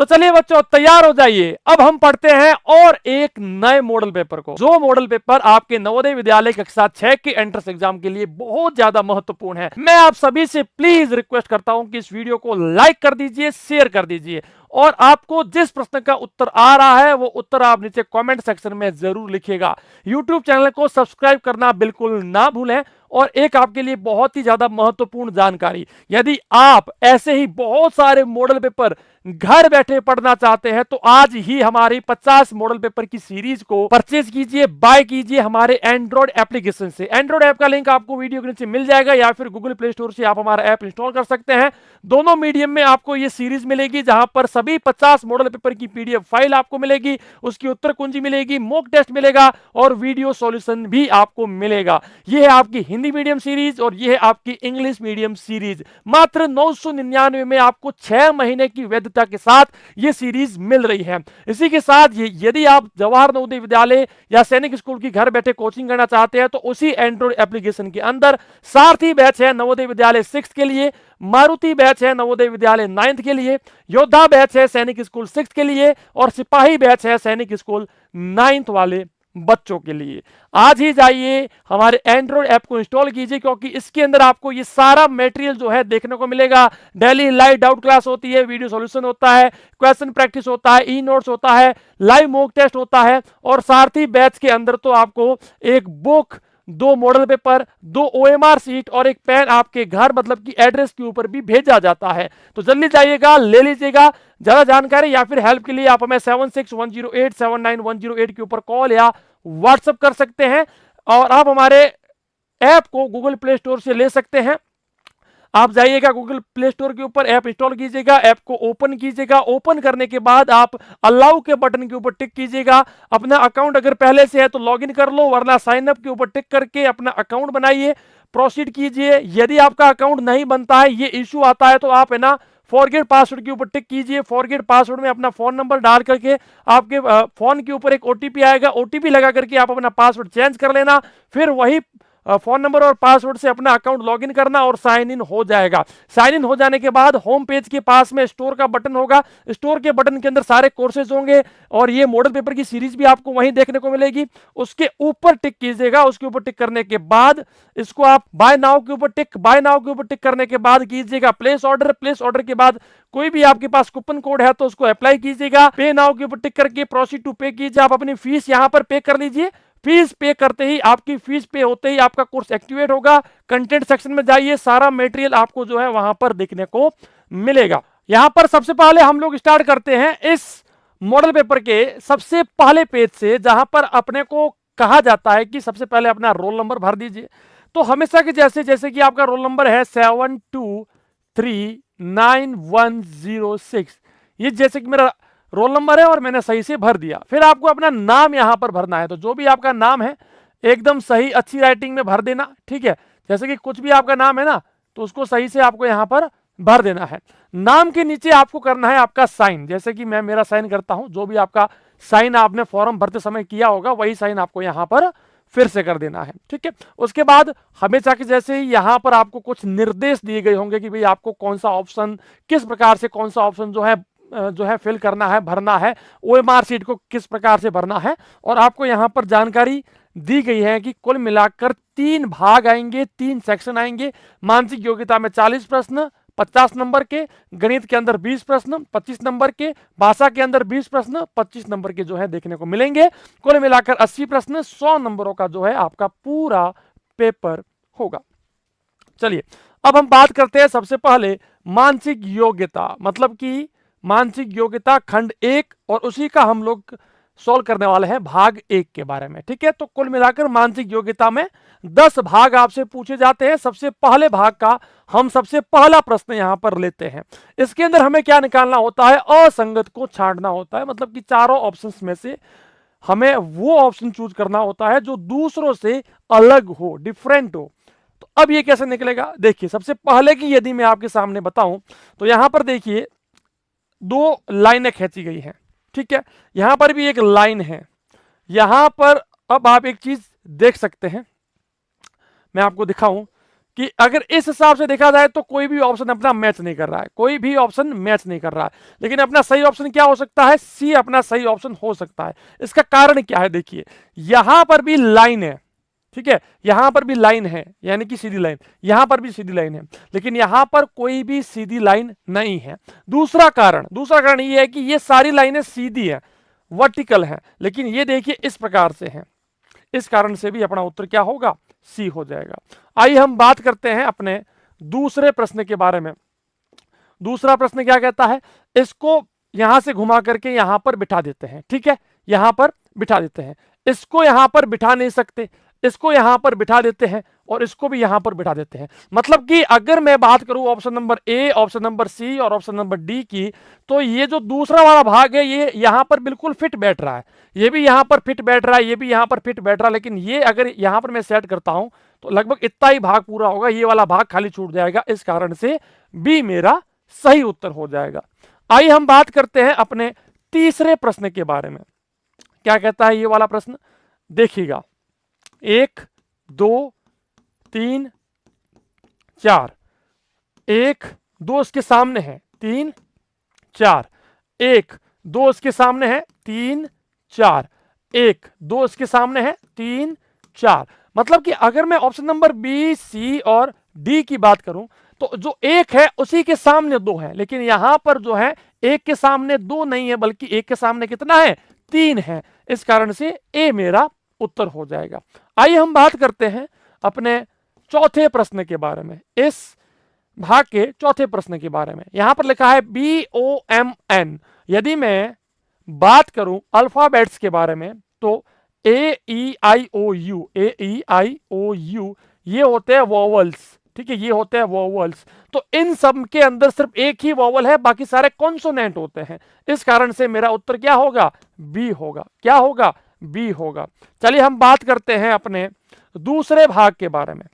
तो चलिए बच्चों तैयार हो जाइए, अब हम पढ़ते हैं और एक नए मॉडल पेपर को, जो मॉडल पेपर आपके नवोदय विद्यालय कक्षा 6 के एंट्रेंस एग्जाम के लिए बहुत ज्यादा महत्वपूर्ण है। मैं आप सभी से प्लीज रिक्वेस्ट करता हूं कि इस वीडियो को लाइक कर दीजिए, शेयर कर दीजिए, और आपको जिस प्रश्न का उत्तर आ रहा है वो उत्तर आप नीचे कमेंट सेक्शन में जरूर लिखिएगा। यूट्यूब चैनल को सब्सक्राइब करना बिल्कुल ना भूलें। और एक आपके लिए बहुत ही ज्यादा महत्वपूर्ण जानकारी, यदि आप ऐसे ही बहुत सारे मॉडल पेपर घर बैठे पढ़ना चाहते हैं तो आज ही हमारी 50 मॉडल पेपर की सीरीज को परचेज कीजिए, बाय कीजिए हमारे एंड्रॉइड एप्लीकेशन से। एंड्रॉइड ऐप का लिंक आपको वीडियो के नीचे मिल जाएगा, या फिर गूगल प्ले स्टोर से आप हमारा ऐप इंस्टॉल कर सकते हैं। दोनों मीडियम में आपको ये सीरीज मिलेगी, जहां पर सभी 50 मॉडल पेपर की पीडीएफ फाइल आपको मिलेगी, उसकी उत्तर कुंजी मिलेगी, मॉक टेस्ट मिलेगा और वीडियो सॉल्यूशन भी आपको मिलेगा। यह है आपकी हिंदी मीडियम सीरीज और यह है आपकी इंग्लिश मीडियम सीरीज। मात्र 999 में आपको 6 महीने की वैधता के साथ यह सीरीज मिल रही है। इसी के साथ यदि आप जवाहर नवोदय विद्यालय या सैनिक स्कूल की घर बैठे कोचिंग करना चाहते हैं तो उसी एंड्रॉइड एप्लीकेशन के अंदर सारथी बैच है नवोदय विद्यालय 6 के लिए, मारुति बैच है नवोदय विद्यालय 9th के लिए, योद्धा बैच है सैनिक स्कूल 6 के लिए, और सिपाही बैच है सैनिक स्कूल 9th वाले बच्चों के लिए। आज ही जाइए हमारे एंड्रॉइड ऐप को इंस्टॉल कीजिए, क्योंकि इसके अंदर आपको ये सारा मटेरियल जो है देखने को मिलेगा। डेली लाइव डाउट क्लास होती है, वीडियो सॉल्यूशन होता है, क्वेश्चन प्रैक्टिस होता है, ई नोट्स होता है, लाइव मॉक टेस्ट होता है, और सारथी बैच के अंदर तो आपको एक book, 2 model paper, 2 OMR seat और एक पेन आपके घर मतलब कि एड्रेस के ऊपर भी भेजा जाता है। तो जल्दी जाइएगा, ले लीजिएगा। ज्यादा जानकारी या फिर हेल्प के लिए आप हमें 7610879108 के ऊपर कॉल या व्हाट्सएप कर सकते हैं, और आप हमारे ऐप को गूगल प्ले स्टोर से ले सकते हैं। आप जाइएगा गूगल प्ले स्टोर के ऊपर, ऐप इंस्टॉल कीजिएगा, ऐप को ओपन कीजिएगा। ओपन करने के बाद आप अलाउ के बटन के ऊपर टिक कीजिएगा। अपना अकाउंट अगर पहले से है तो लॉगिन कर लो, वरना साइन अप के ऊपर टिक करके अपना अकाउंट बनाइए, प्रोसीड कीजिए। यदि आपका अकाउंट नहीं बनता है, ये इश्यू आता है, तो आप है ना फॉरगेट पासवर्ड के ऊपर टिक कीजिए। फॉरगेट पासवर्ड में अपना फोन नंबर डाल करके आपके फोन के ऊपर एक ओटीपी आएगा, ओटीपी लगा करके आप अपना पासवर्ड चेंज कर लेना, फिर वही फोन नंबर और पासवर्ड से अपना अकाउंट लॉगिन करना और साइन इन हो जाएगा। साइन इन हो जाने के बाद होम पेज के पास में स्टोर का बटन होगा, स्टोर के बटन के अंदर सारे कोर्सेज होंगे और ये मॉडल पेपर की सीरीज भी आपको वहीं देखने को मिलेगी। उसके ऊपर टिक कीजिएगा। उसके ऊपर टिक करने के बाद इसको आप बाय नाउ के ऊपर टिक, बाय नाउ के ऊपर टिक करने के बाद कीजिएगा प्लेस ऑर्डर। प्लेस ऑर्डर के बाद कोई भी आपके पास कूपन कोड है तो उसको अप्लाई कीजिएगा। पे नाउ के ऊपर टिक करके प्रोसीड टू पे कीजिए। आप अपनी फीस यहां पर पे कर लीजिए। फीस पे करते ही, आपकी फीस पे होते ही आपका कोर्स एक्टिवेट होगा। कंटेंट सेक्शन में जाइए, सारा मटेरियल आपको जो है वहां पर देखने को मिलेगा। यहां पर सबसे पहले हम लोग स्टार्ट करते हैं इस मॉडल पेपर के सबसे पहले पेज से, जहां पर अपने को कहा जाता है कि सबसे पहले अपना रोल नंबर भर दीजिए। तो हमेशा के जैसे कि आपका रोल नंबर है 72399106, ये जैसे कि मेरा रोल नंबर है और मैंने सही से भर दिया। फिर आपको अपना नाम यहां पर भरना है, तो जो भी आपका नाम है एकदम सही अच्छी राइटिंग में भर देना, ठीक है। जैसे कि कुछ भी आपका नाम है ना, तो उसको सही से आपको यहां पर भर देना है। नाम के नीचे आपको करना है आपका साइन, जैसे कि मैं मेरा साइन करता हूं। जो भी आपका साइन आपने फॉर्म भरते समय किया होगा वही साइन आपको यहां पर फिर से कर देना है, ठीक है। उसके बाद हमेशा के जैसे ही यहां पर आपको कुछ निर्देश दिए गए होंगे कि भाई आपको कौन सा ऑप्शन, किस प्रकार से कौन सा ऑप्शन जो है फिल करना है, भरना है, OMR सीट को किस प्रकार से भरना है। और आपको यहां पर जानकारी दी गई है कि कुल मिलाकर 3 भाग आएंगे, 3 सेक्शन आएंगे। मानसिक योग्यता में 40 प्रश्न 50 नंबर के, गणित के अंदर 20 प्रश्न 25 नंबर के, भाषा के अंदर 20 प्रश्न 25 नंबर के जो है देखने को मिलेंगे। कुल मिलाकर 80 प्रश्न 100 नंबरों का जो है आपका पूरा पेपर होगा। चलिए अब हम बात करते हैं सबसे पहले मानसिक योग्यता, मतलब कि मानसिक योग्यता खंड 1, और उसी का हम लोग सॉल्व करने वाले हैं भाग 1 के बारे में, ठीक है। तो कुल मिलाकर मानसिक योग्यता में 10 भाग आपसे पूछे जाते हैं। सबसे पहले भाग का हम सबसे पहला प्रश्न यहां पर लेते हैं। इसके अंदर हमें क्या निकालना होता है, असंगत को छांटना होता है। मतलब कि चारों ऑप्शंस में से हमें वो ऑप्शन चूज करना होता है जो दूसरों से अलग हो, डिफरेंट हो। तो अब ये कैसे निकलेगा, देखिए सबसे पहले की यदि मैं आपके सामने बताऊं तो यहां पर देखिए 2 लाइनें खींची गई हैं, ठीक है। यहां पर भी एक लाइन है। यहां पर अब आप एक चीज देख सकते हैं, मैं आपको दिखाऊं। कि अगर इस हिसाब से देखा जाए तो कोई भी ऑप्शन अपना मैच नहीं कर रहा है, कोई भी ऑप्शन मैच नहीं कर रहा है, लेकिन अपना सही ऑप्शन क्या हो सकता है, सी अपना सही ऑप्शन हो सकता है। इसका कारण क्या है, देखिए यहां पर भी लाइन है, ठीक है, यहां पर भी लाइन है, यानी कि सीधी लाइन, यहां पर भी सीधी लाइन है, लेकिन यहां पर कोई भी सीधी लाइन नहीं है। दूसरा कारण ये है कि ये सारी लाइनें सीधी है, वर्टिकल है, लेकिन ये देखिए इस प्रकार से है, इस कारण से भी अपना उत्तर क्या होगा, सी हो जाएगा। आइए हम बात करते हैं अपने दूसरे प्रश्न के बारे में। दूसरा प्रश्न क्या कहता है, इसको यहां से घुमा करके यहां पर बिठा देते हैं, ठीक है, यहां पर बिठा देते हैं, इसको यहां पर बिठा नहीं सकते, इसको यहां पर बिठा देते हैं और इसको भी यहां पर बिठा देते हैं। मतलब कि अगर मैं बात करूं option number A, option number C और ऑप्शन नंबर डी की, तो ये जो दूसरा वाला भाग है ये यहां पर बिल्कुल फिट बैठ रहा है, ये भी यहां पर फिट बैठ रहा है, ये भी यहां पर फिट बैठ रहा है, लेकिन ये अगर यहां पर मैं सेट करता हूं तो लगभग इतना ही भाग पूरा होगा, ये वाला भाग खाली छूट जाएगा, इस कारण से बी मेरा सही उत्तर हो जाएगा। आइए हम बात करते हैं अपने तीसरे प्रश्न के बारे में। क्या कहता है ये वाला प्रश्न, देखिएगा 1 2 3 4, 1 2 इसके सामने है, 3 4, 1 2 इसके सामने है, 3 4, 1 2 इसके सामने है, 3 4। मतलब कि अगर मैं ऑप्शन नंबर बी, सी और डी की बात करूं तो जो 1 है उसी के सामने 2 है, लेकिन यहां पर जो है 1 के सामने 2 नहीं है, बल्कि 1 के सामने कितना है, 3 है, इस कारण से ए मेरा उत्तर हो जाएगा। आइए हम बात करते हैं अपने चौथे प्रश्न के बारे में, इस भाग के चौथे प्रश्न के बारे में। यहां पर लिखा है BOMN। यदि मैं बात करूं अल्फाबेट्स के बारे में तो AEIOU, AEIOU ये होते हैं वॉवल्स, ठीक है, ये होते हैं वॉवल्स। तो इन सब के अंदर सिर्फ एक ही वॉवल है, बाकी सारे कॉन्सोनेंट होते हैं, इस कारण से मेरा उत्तर क्या होगा, बी होगा। क्या होगा, बी होगा। चलिए हम बात करते हैं अपने दूसरे भाग के बारे में।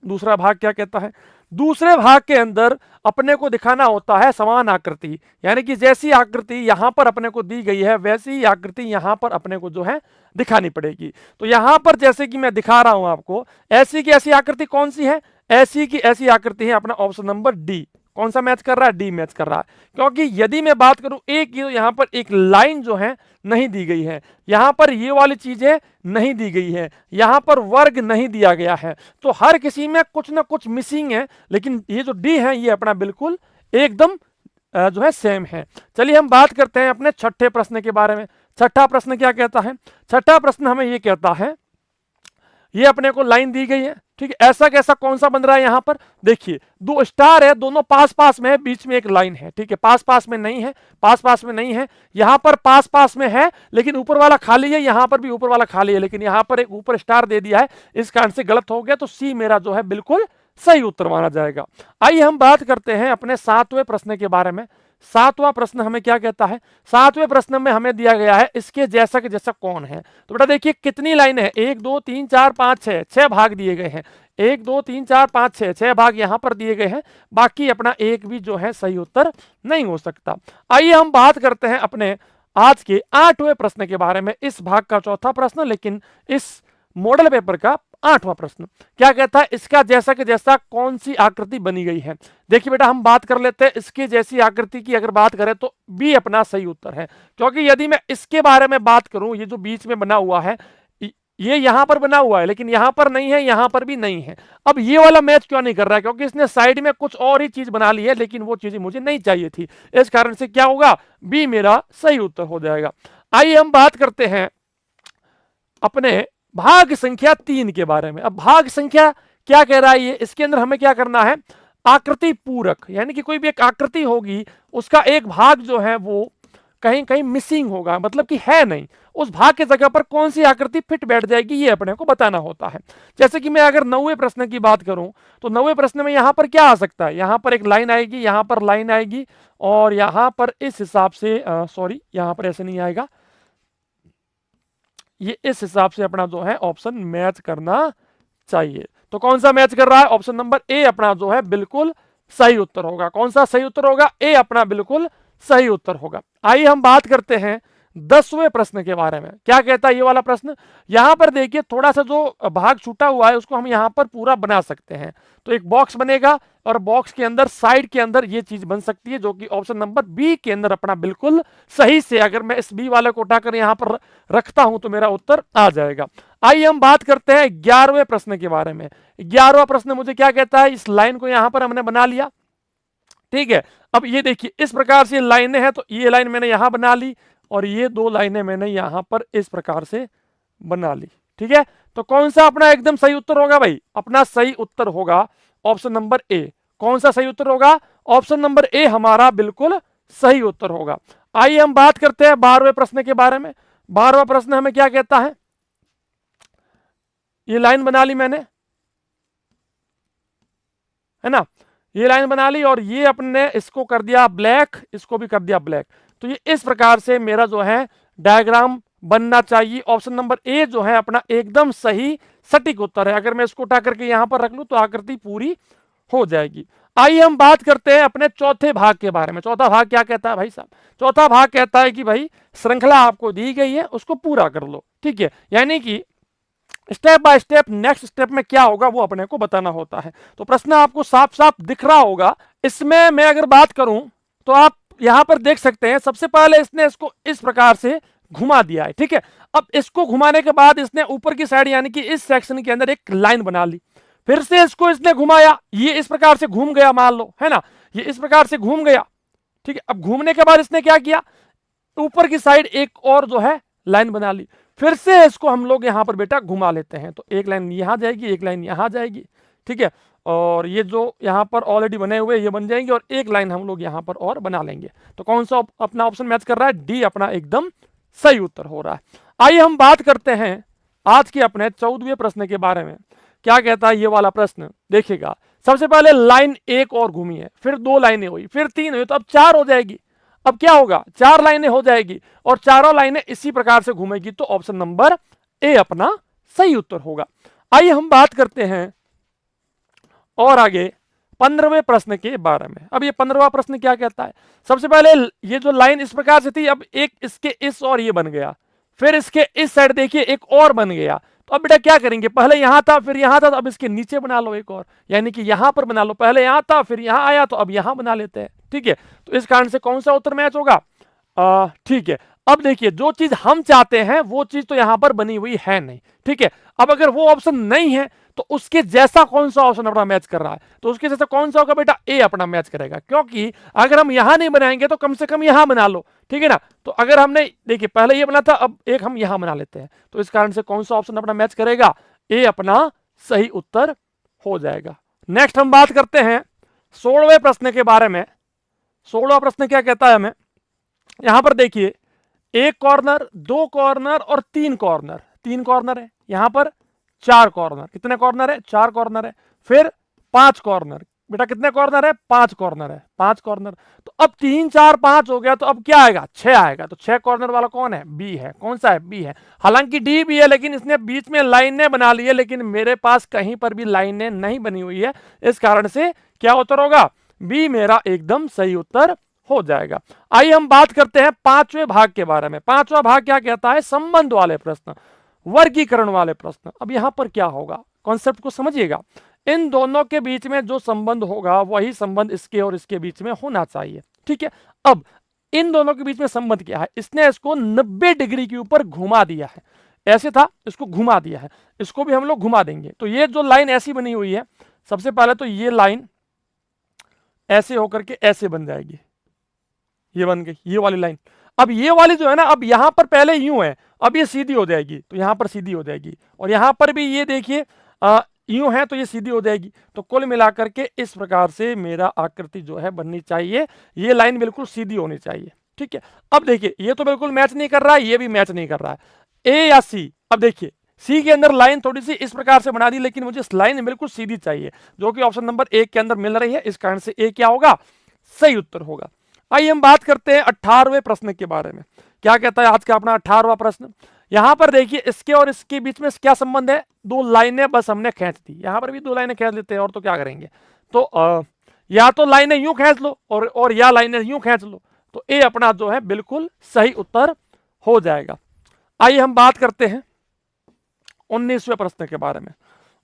दूसरा भाग क्या कहता है, दूसरे भाग के अंदर अपने को दिखाना होता है समान आकृति, यानी कि जैसी आकृति यहां पर अपने को दी गई है वैसी ही आकृति यहां पर अपने को जो है दिखानी पड़ेगी। तो यहां पर जैसे कि मैं दिखा रहा हूं आपको, ऐसी की ऐसी आकृति कौन सी है, ऐसी की ऐसी आकृति है अपना ऑप्शन नंबर डी। कौन सा मैच कर रहा है, डी मैच कर रहा है, क्योंकि यदि मैं बात करूं ए की तो यहां पर एक लाइन जो है नहीं दी गई है, यहां पर ये वाली चीजें नहीं दी गई है, यहां पर वर्ग नहीं दिया गया है, तो हर किसी में कुछ ना कुछ मिसिंग है, लेकिन ये जो डी है ये अपना बिल्कुल एकदम जो है सेम है। चलिए हम बात करते हैं अपने छठे प्रश्न के बारे में। छठा प्रश्न क्या कहता है, छठा प्रश्न हमें ये कहता है, ये अपने को लाइन दी गई है, ठीक है, ऐसा कैसा कौन सा बन रहा है, यहां पर देखिए 2 स्टार है, दोनों पास पास में है, बीच में एक लाइन है, ठीक है, पास पास में नहीं है, पास पास में नहीं है, यहां पर पास पास में है लेकिन ऊपर वाला खाली है, यहां पर भी ऊपर वाला खाली है, लेकिन यहां पर एक ऊपर स्टार दे दिया है, इस कारण से गलत हो गया, तो सी मेरा जो है बिल्कुल सही उत्तर माना जाएगा। आइए हम बात करते हैं अपने 7वें प्रश्न के बारे में। 7वां प्रश्न हमें क्या कहता है, 7वें प्रश्न में हमें दिया गया है इसके जैसा के जैसा कौन है। तो बेटा देखिए कितनी लाइन है, 1 2 3 4 5 6, 6 भाग दिए गए हैं, 1 2 3 4 5 6, 6 भाग यहां पर दिए गए हैं, बाकी अपना एक भी जो है सही उत्तर नहीं हो सकता। आइए हम बात करते हैं अपने आज के 8वें प्रश्न के बारे में, इस भाग का चौथा प्रश्न, लेकिन इस मॉडल पेपर का 8वां प्रश्न। क्या कहता है, इसका जैसा कि जैसा कौन सी आकृति बनी गई है। देखिए बेटा हम बात कर लेते हैं इसके जैसी आकृति की, अगर बात करें तो बी अपना सही उत्तर है, क्योंकि यदि मैं इसके बारे में बात करूं, ये जो बीच में बना हुआ है ये यहां पर बना हुआ है, लेकिन यहां पर नहीं है, यहां पर भी नहीं है। अब ये वाला मैच क्यों नहीं कर रहा है, क्योंकि इसने साइड में कुछ और ही चीज बना ली है, लेकिन वो चीजें मुझे नहीं चाहिए थी, इस कारण से क्या होगा, बी मेरा सही उत्तर हो जाएगा। आइए हम बात करते हैं अपने भाग संख्या 3 के बारे में। अब भाग संख्या क्या कह रहा है ये, इसके अंदर हमें क्या करना है, आकृति पूरक, यानी कि कोई भी एक आकृति होगी उसका एक भाग जो है वो कहीं कहीं मिसिंग होगा, मतलब कि है नहीं, उस भाग के जगह पर कौन सी आकृति फिट बैठ जाएगी ये अपने को बताना होता है। जैसे कि मैं अगर 9वें प्रश्न की बात करूं तो 9वें प्रश्न में यहां पर क्या आ सकता है, यहां पर एक लाइन आएगी, यहां पर लाइन आएगी, और यहां पर इस हिसाब से सॉरी यहां पर ऐसे नहीं आएगा, ये इस हिसाब से अपना जो है ऑप्शन मैच करना चाहिए। तो कौन सा मैच कर रहा है, ऑप्शन नंबर ए अपना जो है बिल्कुल सही उत्तर होगा। कौन सा सही उत्तर होगा, ए अपना बिल्कुल सही उत्तर होगा। आइए हम बात करते हैं 10वें प्रश्न के बारे में। क्या कहता है ये वाला प्रश्न? यहां पर देखिए थोड़ा सा जो भाग छूटा हुआ है उसको हम यहां पर पूरा बना सकते हैं। तो एक बॉक्स बनेगा और बॉक्स के अंदर साइड के अंदर ये चीज बन सकती है, जो कि ऑप्शन नंबर बी के अंदर अपना बिल्कुल सही से, अगर मैं इस बी वाले को उठाकर यहां पर रखता हूं तो मेरा उत्तर आ जाएगा। आइए हम बात करते हैं 11वें प्रश्न के बारे में। 11वां प्रश्न मुझे क्या कहता है? इस लाइन को यहां पर हमने बना लिया, ठीक है। अब ये देखिए इस प्रकार से लाइनें हैं, तो ये लाइन मैंने यहां बना ली और ये दो लाइनें मैंने यहां पर इस प्रकार से बना ली, ठीक है। तो कौन सा अपना एकदम सही उत्तर होगा भाई? अपना सही उत्तर होगा ऑप्शन नंबर ए। कौन सा सही उत्तर होगा? ऑप्शन नंबर ए हमारा बिल्कुल सही उत्तर होगा। आइए हम बात करते हैं 12वें प्रश्न के बारे में। 12वां प्रश्न हमें क्या कहता है? ये लाइन बना ली मैंने, है ना, ये लाइन बना ली और ये अपने इसको कर दिया ब्लैक, इसको भी कर दिया ब्लैक। तो ये इस प्रकार से मेरा जो है डायग्राम बनना चाहिए। ऑप्शन नंबर ए जो है अपना एकदम सही सटीक उत्तर है। अगर मैं इसको उठा करके यहां पर रख लूं तो आकृति पूरी हो जाएगी। आइए हम बात करते हैं अपने चौथे भाग के बारे में। चौथा भाग क्या कहता है भाई साहब? चौथा भाग कहता है कि भाई श्रृंखला आपको दी गई है, उसको पूरा कर लो, ठीक है। यानी कि step by step next step में क्या होगा वो अपने को बताना होता है। तो प्रश्न आपको साफ साफ दिख रहा होगा। इसमें मैं अगर बात करूं तो आप यहां पर देख सकते हैं, सबसे पहले इसने इसको इस प्रकार से घुमा दिया है, ठीक है। अब इसको घुमाने के बाद इसने ऊपर की साइड यानी कि इस सेक्शन के अंदर एक लाइन बना ली, फिर से इसको इसने घुमाया, ये इस प्रकार से घूम गया, मान लो, है ना, ये इस प्रकार से घूम गया, ठीक है। अब घूमने के बाद इसने क्या किया? ऊपर की साइड एक और जो है लाइन बना ली, फिर से इसको हम लोग यहां पर बेटा घुमा लेते हैं। तो एक लाइन यहां जाएगी, एक लाइन यहां जाएगी, ठीक है। और ये जो यहां पर ऑलरेडी बने हुए ये बन जाएंगे और एक लाइन हम लोग यहां पर और बना लेंगे। तो कौन सा अपना ऑप्शन मैच कर रहा है? डी अपना एकदम सही उत्तर हो रहा है। आइए हम बात करते हैं आज के अपने 14वें प्रश्न के बारे में। क्या कहता है ये वाला प्रश्न? देखिएगा, सबसे पहले लाइन एक और घूमी है, फिर दो लाइनें हुई, फिर तीन हुई, तो अब चार हो जाएगी। अब क्या होगा? चार लाइनें हो जाएगी और चारों लाइनें इसी प्रकार से घूमेगी, तो ऑप्शन नंबर ए अपना सही उत्तर होगा। आइए हम बात करते हैं और आगे 15वें प्रश्न के बारे में। अब ये 15वां प्रश्न क्या कहता है? सबसे पहले ये जो लाइन इस प्रकार से थी, अब एक इसके इस और ये बन गया, फिर इसके इस साइड देखिए एक और बन गया। तो अब बेटा क्या करेंगे? पहले यहां था, फिर यहां था, तो अब इसके नीचे बना लो एक और, यानी कि यहां पर बना लो। पहले यहां था, फिर यहां आया, तो अब यहां बना लेते हैं, ठीक है। तो इस कारण से कौन सा उत्तर मैच होगा? ठीक है। अब देखिए जो चीज हम चाहते हैं वो चीज तो यहां पर बनी हुई है नहीं, ठीक है। अब अगर वो ऑप्शन नहीं है तो उसके जैसा कौन सा ऑप्शन अपना मैच कर रहा है? तो उसके जैसा कौन सा होगा बेटा? ए अपना मैच करेगा, क्योंकि अगर हम यहां नहीं बनाएंगे तो कम से कम यहां बना लो, ठीक है ना। तो अगर हमने देखिए पहले ये बना था, अब एक हम यहां बना लेते हैं, तो इस कारण से कौन सा ऑप्शन अपना मैच करेगा? ए अपना सही उत्तर हो जाएगा। नेक्स्ट हम बात करते हैं 16वें प्रश्न के बारे में। 16वां प्रश्न क्या कहता है हमें? यहां पर देखिए एक कॉर्नर, दो कॉर्नर और तीन कॉर्नर। तीन कॉर्नर है, यहां पर चार कॉर्नर। कितने कॉर्नर है? चार कॉर्नर है। फिर पांच कॉर्नर। बेटा कितने कॉर्नर है? पांच कॉर्नर है, पांच कॉर्नर। तो अब तीन चार पांच हो गया, तो अब क्या आएगा? छह आएगा। तो छह कॉर्नर वाला कौन है? बी है। कौन सा है? बी है। हालांकि डी भी है, लेकिन इसने बीच में लाइनें बना ली है, लेकिन मेरे पास कहीं पर भी लाइनें नहीं बनी हुई है, इस कारण से क्या उत्तर होगा? बी मेरा एकदम सही उत्तर हो जाएगा। आइए हम बात करते हैं 5वें भाग के बारे में। 5वां भाग क्या कहता है? संबंध वाले प्रश्न, वर्गीकरण वाले प्रश्न। अब यहां पर क्या होगा? कॉन्सेप्ट को समझिएगा। इन दोनों के बीच में जो संबंध होगा वही संबंध इसके और इसके बीच में होना चाहिए, ठीक है। अब इन दोनों के बीच में संबंध क्या है? इसने इसको 90 डिग्री के ऊपर घुमा दिया है। ऐसे था, इसको घुमा दिया है, इसको भी हम लोग घुमा देंगे। तो ये जो लाइन ऐसी बनी हुई है, सबसे पहले तो ये लाइन ऐसे होकर के ऐसे बन जाएगी, ये बन गई ये वाली लाइन। अब ये वाली जो है ना, अब यहां पर पहले यूं है, अब ये सीधी हो जाएगी, तो यहां पर सीधी हो जाएगी, और यहां पर भी ये देखिए यूं है तो ये सीधी हो जाएगी। तो कुल मिलाकर के इस प्रकार से मेरा आकृति जो है बननी चाहिए, ये लाइन बिल्कुल सीधी होनी चाहिए, ठीक है। अब देखिए ये तो बिल्कुल मैच नहीं कर रहा है, ये भी मैच नहीं कर रहा है, ए या सी। अब देखिए सी के अंदर लाइन थोड़ी सी इस प्रकार से बना दी, लेकिन मुझे इस लाइन बिल्कुल सीधी चाहिए, जो कि ऑप्शन नंबर 1 के अंदर मिल रही है, इस कारण से ए क्या होगा? सही उत्तर होगा। आइए हम बात करते हैं 18वें प्रश्न के बारे में। क्या कहता है आज का अपना 18वां प्रश्न? यहां पर देखिए इसके और इसके बीच में क्या संबंध है? दो लाइनें बस हमने खींच दी, यहां पर भी दो लाइनें खींच लेते हैं, और तो क्या करेंगे? तो या तो लाइनें यूं खींच लो और या लाइनें यूं खींच लो, तो ए अपना जो है बिल्कुल सही उत्तर हो जाएगा। आइए हम बात करते हैं 19वें प्रश्न के बारे में।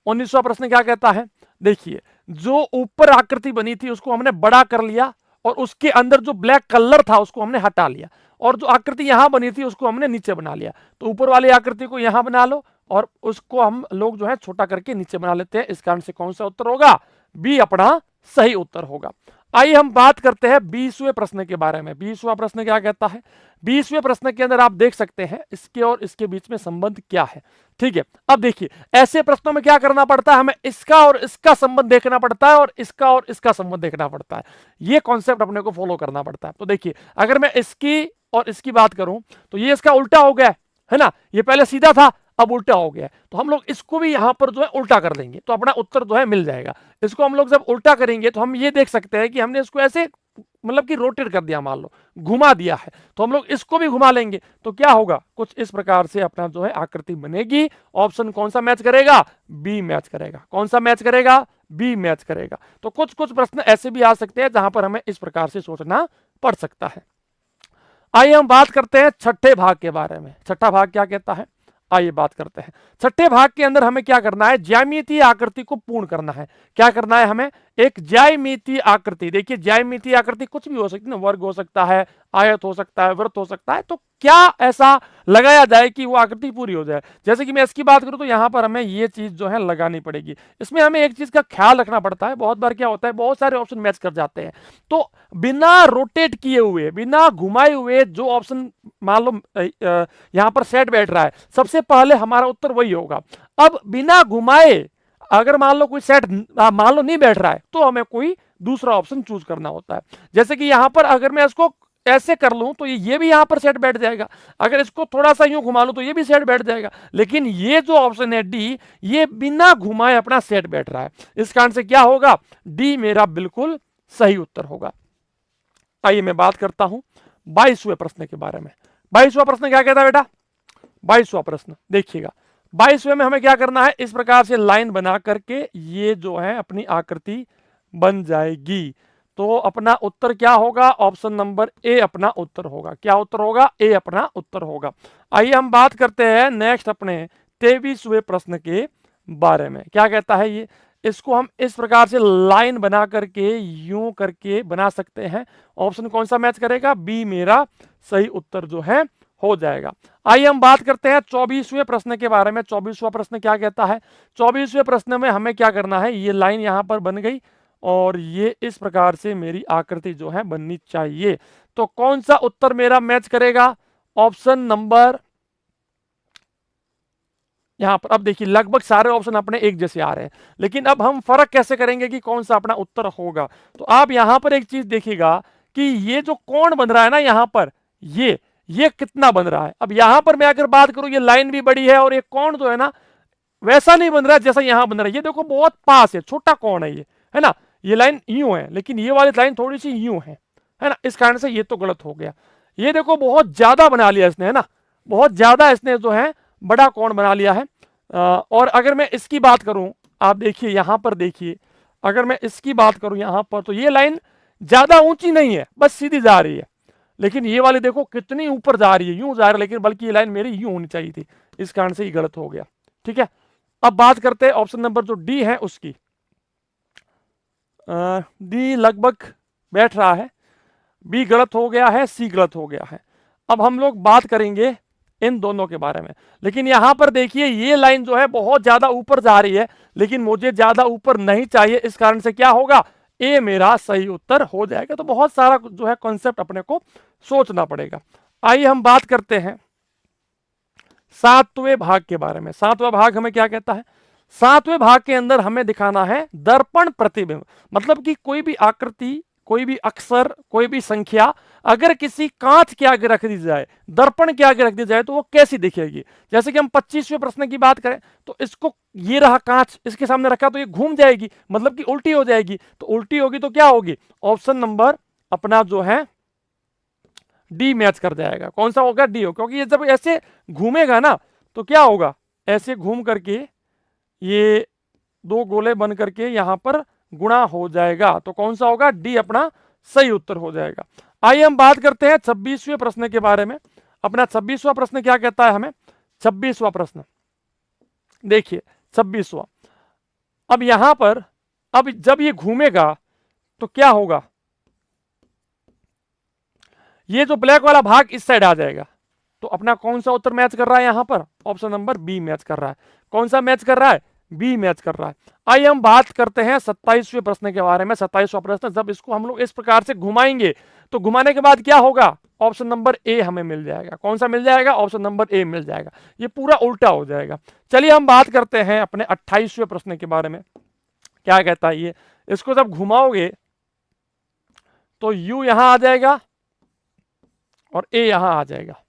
19वां प्रश्न क्या कहता है, देखिए जो ऊपर आकृति बनी थी उसको हमने बड़ा कर लिया और उसके अंदर जो ब्लैक कलर था उसको हमने हटा लिया, और जो आकृति यहां बनी थी उसको हमने नीचे बना लिया। तो ऊपर वाली आकृति को यहां बना लो और उसको हम लोग जो है छोटा करके नीचे बना लेते हैं। इस कारण से कौन सा उत्तर होगा, बी अपना सही उत्तर होगा। आइए हम बात करते हैं 20वें प्रश्न के बारे में। 20वां प्रश्न क्या कहता है, 20वें प्रश्न के अंदर आप देख सकते हैं इसके और इसके बीच में संबंध क्या है। ठीक है, अब देखिए ऐसे प्रश्नों में क्या करना पड़ता है, हमें इसका और इसका संबंध देखना पड़ता है और इसका और इसका संबंध देखना पड़ता है। ये कॉन्सेप्ट अपने को फॉलो करना पड़ता है। तो देखिए अगर मैं इसकी और इसकी बात करूं तो ये इसका उल्टा हो गया है ना, ये पहले सीधा था अब उल्टा हो गया, तो हम लोग इसको भी यहां पर जो है उल्टा कर देंगे तो अपना उत्तर जो है मिल जाएगा। इसको हम लोग जब उल्टा करेंगे तो हम ये देख सकते हैं कि हमने इसको ऐसे मतलब कि रोटेट कर दिया, मान लो घुमा दिया है, तो हम लोग इसको भी घुमा लेंगे तो क्या होगा, कुछ इस प्रकार से अपना जो है आकृति बनेगी। ऑप्शन कौन सा मैच करेगा, बी मैच करेगा। कौन सा मैच करेगा, बी मैच करेगा। तो कुछ कुछ प्रश्न ऐसे भी आ सकते हैं जहां पर हमें इस प्रकार से सोचना पड़ सकता है। आइए हम बात करते हैं छठे भाग के बारे में। छठा भाग क्या कहता है, आइए बात करते हैं। छठे भाग के अंदर हमें क्या करना है, ज्यामितीय आकृति को पूर्ण करना है। क्या करना है हमें, एक ज्यामितीय आकृति। देखिए ज्यामितीय आकृति कुछ भी हो सकती है ना, वर्ग हो सकता है, आयत हो सकता है, वृत्त हो सकता है। तो क्या ऐसा लगाया जाए कि वो आकृति पूरी हो जाए। जैसे कि मैं इसकी बात करूं तो यहां पर हमें ये चीज जो है लगानी पड़ेगी। इसमें हमें एक चीज का ख्याल रखना पड़ता है, बहुत बार क्या होता है बहुत सारे ऑप्शन मैच कर जाते हैं, तो बिना रोटेट किए हुए, बिना घुमाए हुए जो ऑप्शन मान लो यहां पर सेट बैठ रहा है, सबसे पहले हमारा उत्तर वही होगा। अब बिना घुमाए अगर मान लो कोई सेट मान लो नहीं बैठ रहा है तो हमें कोई दूसरा ऑप्शन चूज करना होता है। जैसे कि यहां पर अगर मैं इसको ऐसे कर लूं तो ये भी यहां पर सेट बैठ जाएगा, अगर इसको थोड़ा सा यूं घुमा लूं तो ये भी सेट बैठ जाएगा। लेकिन ये जो ऑप्शन है डी, ये बिना घुमाए अपना सेट बैठ रहा है। इस कारण से क्या होगा, डी मेरा बिल्कुल सही उत्तर होगा। आइए मैं बात करता हूं 22वें प्रश्न के बारे में। 22वां प्रश्न क्या कहता है बेटा, 22वां प्रश्न देखिएगा। 22वें में हमें क्या करना है, इस प्रकार से लाइन बना करके ये जो है अपनी आकृति बन जाएगी। तो अपना उत्तर क्या होगा, ऑप्शन नंबर ए अपना उत्तर होगा। क्या उत्तर होगा, ए अपना उत्तर होगा। आइए हम बात करते हैं नेक्स्ट अपने 23वें प्रश्न के बारे में। क्या कहता है ये, इसको हम इस प्रकार से लाइन बना करके यूं करके बना सकते हैं। ऑप्शन कौन सा मैच करेगा, बी मेरा सही उत्तर जो है हो जाएगा। आइए हम बात करते हैं 24वें प्रश्न के बारे में। 24वां प्रश्न क्या कहता है, 24वें प्रश्न में हमें क्या करना है, ये लाइन यहां पर बन गई और ये इस प्रकार से मेरी आकृति जो है बननी चाहिए। तो कौन सा उत्तर मेरा मैच करेगा, ऑप्शन नंबर यहां पर। अब देखिए लगभग सारे ऑप्शन अपने एक जैसे आ रहे हैं, लेकिन अब हम फर्क कैसे करेंगे कि कौन सा अपना उत्तर होगा। तो आप यहां पर एक चीज देखिएगा कि ये जो कोण बन रहा है ना यहां पर, ये कितना बन रहा है। अब यहां पर मैं अगर बात करूं, ये लाइन भी बड़ी है और ये कोण जो है ना वैसा नहीं बन रहा है जैसा यहां बन रहा है। ये देखो बहुत पास है, छोटा कोण है ये, है ना। ये लाइन यूं है लेकिन ये वाली लाइन थोड़ी सी यूं है ना। इस कारण से ये तो गलत हो गया। ये देखो बहुत ज्यादा बना लिया इसने, है ना, बहुत ज्यादा इसने जो है बड़ा कोण बना लिया है। और अगर मैं इसकी बात करूं, आप देखिए यहां पर देखिए, अगर मैं इसकी बात करूं यहां पर तो ये लाइन ज्यादा ऊंची नहीं है, बस सीधी जा रही है। लेकिन ये वाली देखो कितनी ऊपर जा रही है, यूं जा रही है, लेकिन बल्कि ये लाइन मेरी यूं होनी चाहिए थी। इस कारण से ये गलत हो गया। ठीक है, अब बात करते हैं ऑप्शन नंबर जो डी है उसकी। डी लगभग बैठ रहा है, बी गलत हो गया है, सी गलत हो गया है। अब हम लोग बात करेंगे इन दोनों के बारे में। लेकिन यहां पर देखिए ये लाइन जो है बहुत ज्यादा ऊपर जा रही है, लेकिन मुझे ज्यादा ऊपर नहीं चाहिए। इस कारण से क्या होगा, ए मेरा सही उत्तर हो जाएगा। तो बहुत सारा जो है कॉन्सेप्ट अपने को सोचना पड़ेगा। आइए हम बात करते हैं 7वें भाग के बारे में। 7वां भाग हमें क्या कहता है, 7वें भाग के अंदर हमें दिखाना है दर्पण प्रतिबिंब। मतलब कि कोई भी आकृति, कोई भी अक्षर, कोई भी संख्या अगर किसी कांच के आगे रख दी जाए, दर्पण के आगे रख दी जाए तो वो कैसी दिखेगी। जैसे कि हम 25वें प्रश्न की बात करें तो इसको, ये रहा कांच, इसके सामने रखा तो ये घूम जाएगी, मतलब कि उल्टी हो जाएगी। तो उल्टी होगी तो क्या होगी, ऑप्शन नंबर अपना जो है डी मैच कर जाएगा। कौन सा होगा, डी हो, क्योंकि ये जब ऐसे घूमेगा ना तो क्या होगा, ऐसे घूम करके ये दो गोले बन करके यहां पर गुणा हो जाएगा। तो कौन सा होगा, डी अपना सही उत्तर हो जाएगा। आइए हम बात करते हैं 26वें प्रश्न के बारे में। अपना 26वां प्रश्न क्या कहता है हमें, 26वां प्रश्न देखिए 26वां। अब यहां पर अब जब ये घूमेगा तो क्या होगा, ये जो ब्लैक वाला भाग इस साइड आ जाएगा। तो अपना कौन सा उत्तर मैच कर रहा है यहां पर, ऑप्शन नंबर बी मैच कर रहा है। कौन सा मैच कर रहा है, बी मैच कर रहा है। आइए हम बात करते हैं 27वें प्रश्न के बारे में। 27वां प्रश्न, जब इसको हम लोग इस प्रकार से घुमाएंगे तो घुमाने के बाद क्या होगा, ऑप्शन नंबर ए हमें मिल जाएगा। कौन सा मिल जाएगा, ऑप्शन नंबर ए मिल जाएगा। ये पूरा उल्टा हो जाएगा। चलिए हम बात करते हैं अपने 28वें प्रश्न के बारे में। क्या कहता है ये, इसको जब घुमाओगे तो यू यहां आ जाएगा और ए यहां आ जाएगा।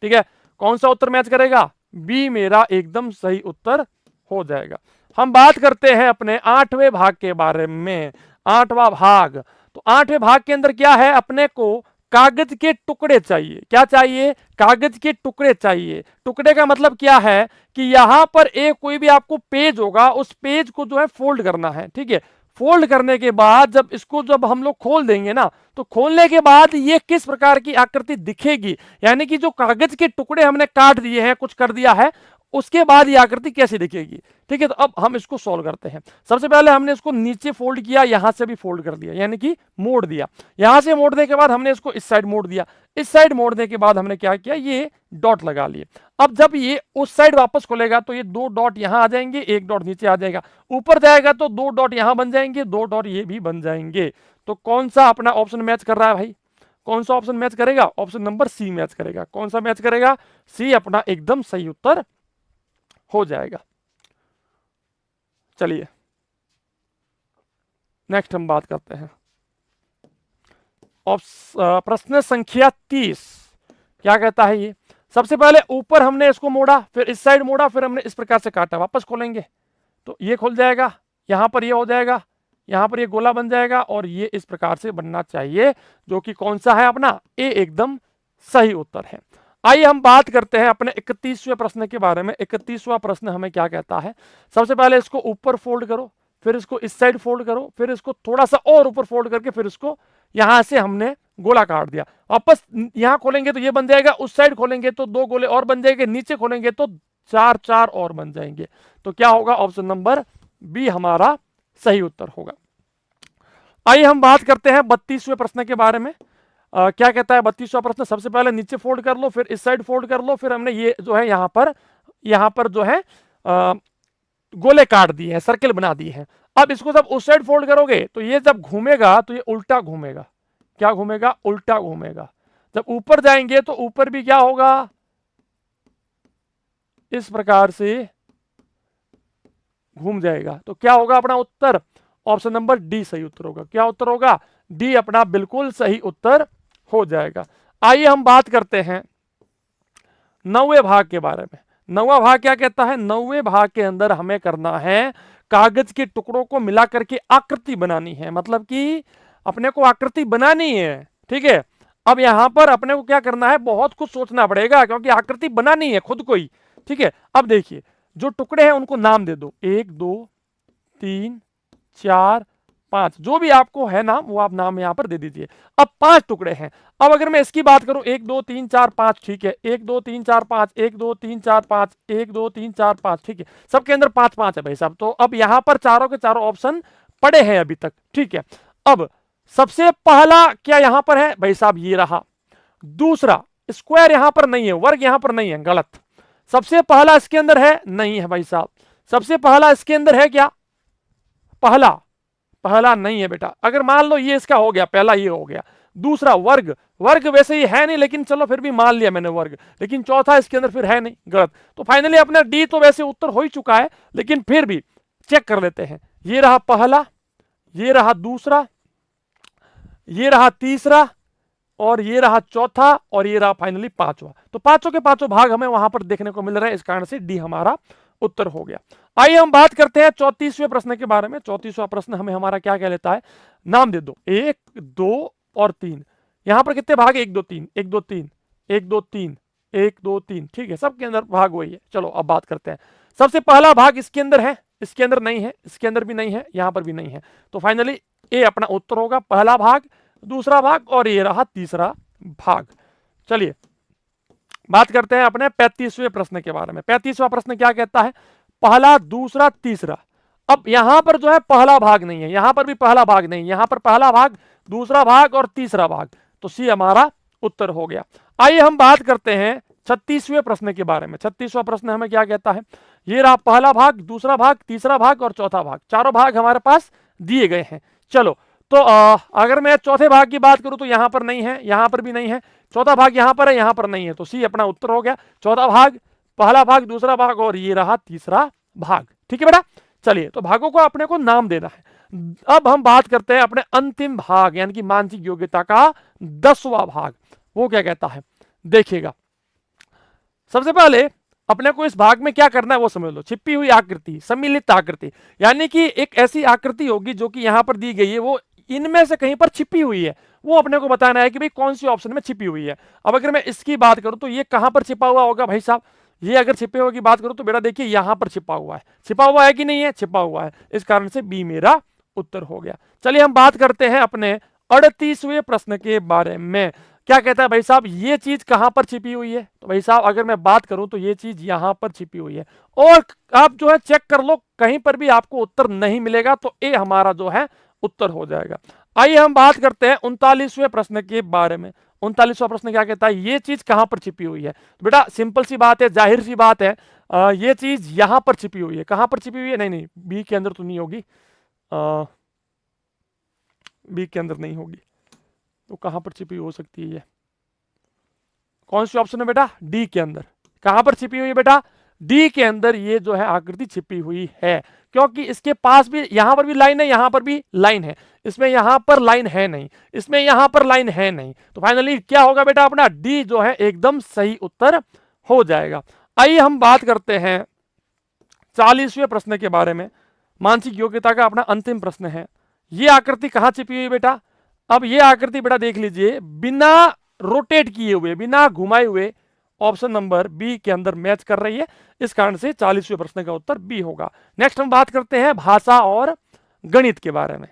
ठीक है, कौन सा उत्तर मैच करेगा, बी मेरा एकदम सही उत्तर हो जाएगा। हम बात करते हैं अपने 8वें भाग के बारे में। 8वां भाग, तो 8वें भाग के अंदर क्या है, अपने को कागज के टुकड़े चाहिए। क्या चाहिए, कागज के टुकड़े चाहिए। टुकड़े का मतलब क्या है कि यहां पर एक कोई भी आपको पेज होगा, उस पेज को जो है फोल्ड करना है। ठीक है, फोल्ड करने के बाद जब इसको जब हम लोग खोल देंगे ना, तो खोलने के बाद ये किस प्रकार की आकृति दिखेगी, यानी कि जो कागज के टुकड़े हमने काट दिए हैं, कुछ कर दिया है, उसके बाद ये आकृति कैसी दिखेगी। ठीक है, तो अब हम इसको सॉल्व करते हैं। सबसे पहले हमने इसको नीचे फोल्ड किया, यहां से भी फोल्ड कर दिया, यानी कि मोड़ दिया। यहां से मोड़ने के बाद हमने इसको इस साइड मोड़ दिया। इस साइड मोड़ने के बाद हमने क्या किया, ये डॉट लगा लिए। अब जब ये उस साइड वापस खोलेगा तो ये 2 डॉट यहां आ जाएंगे, 1 डॉट नीचे आ जाएगा। ऊपर जाएगा तो 2 डॉट यहां बन जाएंगे, 2 डॉट ये भी बन जाएंगे। तो कौन सा अपना ऑप्शन मैच कर रहा है भाई, कौन सा ऑप्शन मैच करेगा, ऑप्शन नंबर सी मैच करेगा। कौन सा मैच करेगा, सी अपना एकदम सही उत्तर हो जाएगा। चलिए नेक्स्ट हम बात करते हैं प्रश्न संख्या 30। क्या कहता है ये, सबसे पहले ऊपर हमने इसको मोड़ा, फिर इस साइड मोड़ा, फिर हमने इस प्रकार से काटा। वापस खोलेंगे तो ये खुल जाएगा, यहां पर ये हो जाएगा, यहां पर ये गोला बन जाएगा और ये इस प्रकार से बनना चाहिए, जो कि कौन सा है अपना ए एकदम सही उत्तर है। आइए हम बात करते हैं अपने 31वें प्रश्न के बारे में। 31वां प्रश्न हमें क्या कहता है, सबसे पहले इसको ऊपर फोल्ड करो, फिर इसको इस साइड फोल्ड करो, फिर इसको थोड़ा सा और ऊपर फोल्ड करके फिर इसको यहां से हमने गोला काट दिया। वापस यहां खोलेंगे तो ये बन जाएगा, उस साइड खोलेंगे तो 2 गोले और बन जाएंगे, नीचे खोलेंगे तो 4 और बन जाएंगे। तो क्या होगा, ऑप्शन नंबर बी हमारा सही उत्तर होगा। आइए हम बात करते हैं 32वें प्रश्न के बारे में। क्या कहता है 32वां प्रश्न, सबसे पहले नीचे फोल्ड कर लो, फिर इस साइड फोल्ड कर लो, फिर हमने ये जो है यहां पर जो है गोले काट दिए हैं, सर्किल बना दिए हैं। अब इसको जब उस साइड फोल्ड करोगे तो ये जब घूमेगा तो ये उल्टा घूमेगा। क्या घूमेगा, उल्टा घूमेगा। जब ऊपर जाएंगे तो ऊपर भी क्या होगा, इस प्रकार से घूम जाएगा। तो क्या होगा अपना उत्तर, ऑप्शन नंबर डी सही उत्तर होगा। क्या उत्तर होगा, डी अपना बिल्कुल सही उत्तर हो जाएगा। आइए हम बात करते हैं 9वें भाग के बारे में। 9वां भाग क्या कहता है, 9वें भाग के अंदर हमें करना है कागज के टुकड़ों को मिला करके आकृति बनानी है, मतलब कि अपने को आकृति बनानी है। ठीक है, अब यहां पर अपने को क्या करना है, बहुत कुछ सोचना पड़ेगा, क्योंकि आकृति बनानी है खुद को ही। ठीक है, अब देखिए जो टुकड़े हैं उनको नाम दे दो, 1 2 3 4 5, जो भी आपको है नाम वो आप नाम यहां पर दे दीजिए। अब 5 टुकड़े हैं। अब अगर मैं इसकी बात करूं 1 2 3 4 5, ठीक है, 1 2 3 4 5, 1 2 3 4 5, 1 2 3 4 5, ठीक है, सबके अंदर 5 5 है भाई साहब। तो अब यहां पर चारों के चारों ऑप्शन पड़े हैं अभी तक। ठीक है, अब सबसे पहला क्या यहां पर है भाई साहब, ये रहा। दूसरा स्क्वायर यहां पर नहीं है, वर्ग यहां पर नहीं है, गलत। सबसे पहला इसके अंदर है, नहीं है भाई साहब। सबसे पहला इसके अंदर है क्या, पहला नहीं है बेटा। अगर मान लो ये इसका हो गया, पहला ये हो गया। दूसरा वर्ग, वर्ग वैसे ही है नहीं, लेकिन चलो फिर भी मान लिया मैंने वर्ग, लेकिन चौथा इसके अंदर फिर है नहीं, गलत। तो फाइनली अपना डी तो वैसे उत्तर हो ही चुका है, लेकिन फिर भी चेक कर लेते हैं। ये रहा पहला, ये रहा दूसरा, ये रहा तीसरा, और ये रहा चौथा, और ये रहा फाइनली पांचवा। तो पांचों के पांचों भाग हमें वहां पर देखने को मिल रहे हैं, इस कारण से डी हमारा उत्तर हो गया। आइए हम बात करते हैं 34वें प्रश्न के बारे में। 34वां प्रश्न हमें हमारा क्या कह लेता है, नाम दे दो 1 2 और 3। यहां पर कितने भाग, 1 2 3 1 2 3 1 2 3 1 2 3, ठीक है, सबके अंदर भाग वही है। चलो अब बात करते हैं। सबसे पहला भाग इसके अंदर है, इसके अंदर नहीं है, इसके अंदर भी नहीं है, यहां पर भी नहीं है। तो फाइनली ए अपना उत्तर होगा, पहला भाग, दूसरा भाग और ये रहा तीसरा भाग। चलिए बात करते हैं अपने 35वें प्रश्न के बारे में। 35वां प्रश्न क्या कहता है, पहला, दूसरा, तीसरा। अब यहां पर जो है पहला भाग नहीं है, यहां पर भी पहला भाग नहीं, यहां पर पहला भाग, दूसरा भाग और तीसरा भाग, तो सी हमारा उत्तर हो गया। आइए हम बात करते हैं 36वें प्रश्न के बारे में। 36वां प्रश्न हमें क्या कहता है, ये रहा पहला भाग, दूसरा भाग, तीसरा भाग और चौथा भाग, चारों भाग हमारे पास दिए गए हैं। चलो तो अगर मैं चौथे भाग की बात करूं तो यहां पर नहीं है, यहां पर भी नहीं है, चौथा भाग यहां पर है, यहां पर नहीं है, तो सी अपना उत्तर हो गया। चौथा भाग, पहला भाग, दूसरा भाग और ये रहा तीसरा भाग। ठीक है बेटा, चलिए तो भागों को अपने को नाम देना है। अब हम बात करते हैं अपने अंतिम भाग यानी कि मानसिक योग्यता का 10वां भाग। वो क्या कहता है, देखिएगा। सबसे पहले अपने को इस भाग में क्या करना है वो समझ लो। छिपी हुई आकृति, सम्मिलित आकृति, यानी कि एक ऐसी आकृति होगी जो कि यहां पर दी गई है, वो इनमें से कहीं पर छिपी हुई है, वो अपने को बताना है कि भाई कौन सी ऑप्शन में छिपी हुई है। अब अगर मैं इसकी बात करूं तो ये कहां पर छिपा हुआ होगा भाई साहब, ये अगर छिपे हुए की बात करूं तो बेटा देखिए यहां पर छिपा हुआ है। छिपा हुआ है कि नहीं है, छिपा हुआ है, इस कारण से बी मेरा उत्तर हो गया। चलिए हम बात करते हैं अपने 38वें प्रश्न के बारे में। क्या कहता है भाई साहब, ये चीज कहां पर छिपी हुई है, तो भाई साहब अगर मैं बात करूं तो ये चीज यहां पर छिपी हुई है। और आप जो है चेक कर लो, कहीं पर भी आपको उत्तर नहीं मिलेगा तो ए हमारा जो है उत्तर हो जाएगा। आइए हम बात करते हैं 39वें प्रश्न के बारे में। 39वां प्रश्न क्या कहता है, ये चीज कहां पर छिपी हुई है, तो बेटा सिंपल सी बात है, जाहिर सी बात है, ये चीज यहां पर छिपी हुई है। कहां पर छिपी हुई है, नहीं नहीं बी के अंदर तो नहीं होगी, बी के अंदर नहीं होगी, तो कहां पर छिपी हो सकती है ये, कौन सी ऑप्शन है बेटा, डी के अंदर। कहां पर छिपी हुई है बेटा, डी के अंदर ये जो है आकृति छिपी हुई है, क्योंकि इसके पास भी यहां पर भी लाइन है, यहां पर भी लाइन है, इसमें यहां पर लाइन है नहीं, इसमें यहां पर लाइन है नहीं, तो फाइनली क्या होगा बेटा अपना डी जो है एकदम सही उत्तर हो जाएगा। आइए हम बात करते हैं 40वें प्रश्न के बारे में। मानसिक योग्यता का अपना अंतिम प्रश्न है। ये आकृति कहां छिपी हुई बेटा, अब ये आकृति बेटा देख लीजिए बिना रोटेट किए हुए, बिना घुमाए हुए ऑप्शन नंबर बी के अंदर मैच कर रही है, इस कारण से 40वें प्रश्न का उत्तर बी होगा। नेक्स्ट हम बात करते हैं भाषा और गणित के बारे में।